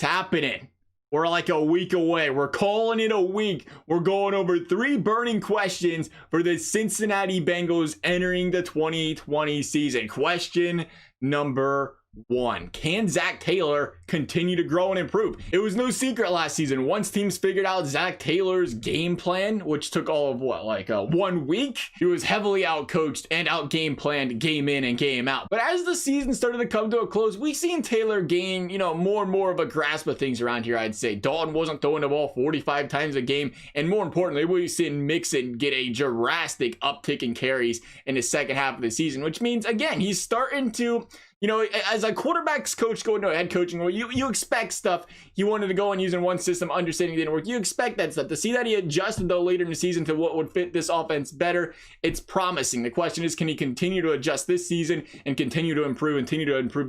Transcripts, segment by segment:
It's happening. We're like a week away. We're calling it a week. We're going over 3 burning questions for the Cincinnati Bengals entering the 2020 season. Question number 1. Can Zach Taylor continue to grow and improve? It was no secret last season. Once teams figured out Zach Taylor's game plan, which took all of 1 week, he was heavily outcoached and out game planned game in and game out. But as the season started to come to a close, we've seen Taylor gain, more and more of a grasp of things around here, I'd say. Dalton wasn't throwing the ball 45 times a game. And more importantly, we've seen Mixon get a drastic uptick in carries in the second half of the season, which means, again, he's starting to, as a quarterback's coach going to head coaching, where you expect stuff. He wanted to go and use in one system, understanding it didn't work. You expect that stuff. To see that he adjusted, though, later in the season to what would fit this offense better, it's promising. The question is, can he continue to adjust this season and continue to improve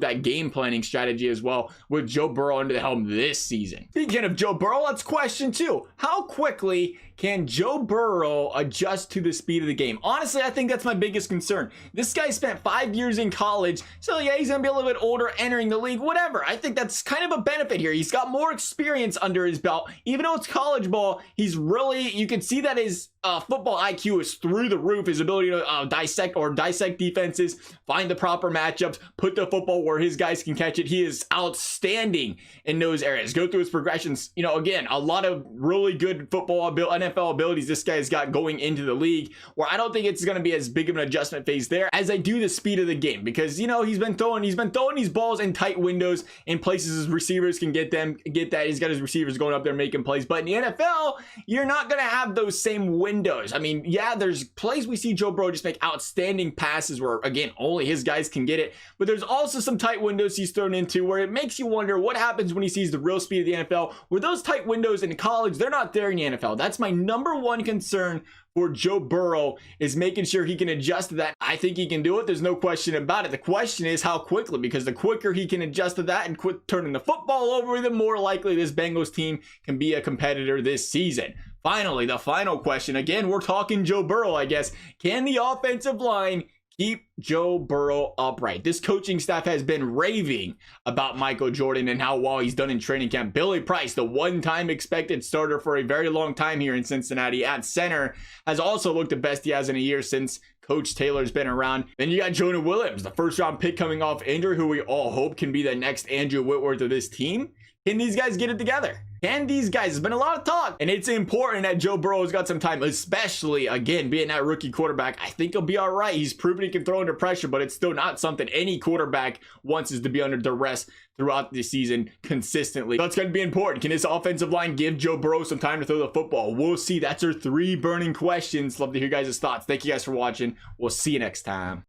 that game planning strategy as well with Joe Burrow under the helm this season? Speaking of Joe Burrow, that's question 2. How quickly can Joe Burrow adjust to the speed of the game? Honestly, I think that's my biggest concern. This guy spent 5 years in college, so yeah, he's gonna be a little bit older entering the league, whatever. I think that's kind of a benefit here. He's got more experience under his belt. Even though it's college ball, he's really, you can see that his football IQ is through the roof. His ability to dissect defenses, find the proper matchups, put the football where his guys can catch it. He is outstanding in those areas. Go through his progressions. Again, a lot of really good NFL abilities this guy's got going into the league, where I don't think it's going to be as big of an adjustment phase there as I do the speed of the game, because he's been throwing these balls in tight windows in places his receivers can get that. He's got his receivers going up there making plays. But in the NFL, you're not going to have those same windows. I mean, yeah, there's plays we see Joe Burrow just make outstanding passes where, again, only his guys can get it. But there's also some tight windows he's thrown into where it makes you wonder what happens when he sees the real speed of the NFL, where those tight windows in college, they're not there in the NFL. That's my number 1 concern for Joe Burrow, is making sure he can adjust to that. I think he can do it. There's no question about it. The question is how quickly, because the quicker he can adjust to that and quit turning the football over, the more likely this Bengals team can be a competitor this season. Finally, the final question. Again, we're talking Joe Burrow, I guess. Can the offensive line keep Joe Burrow upright? This coaching staff has been raving about Michael Jordan and how well he's done in training camp. Billy Price, the one-time expected starter for a very long time here in Cincinnati at center, has also looked the best he has in a year since Coach Taylor's been around. Then you got Jonah Williams, the first-round pick coming off injury, who we all hope can be the next Andrew Whitworth of this team. Can these guys get it together? Can these guys? There's been a lot of talk, and it's important that Joe Burrow's got some time, especially, again, being that rookie quarterback. I think he'll be all right. He's proven he can throw under pressure, but it's still not something any quarterback wants, is to be under duress throughout the season consistently. That's going to be important. Can this offensive line give Joe Burrow some time to throw the football? We'll see. That's our 3 burning questions. Love to hear you guys' thoughts. Thank you guys for watching. We'll see you next time.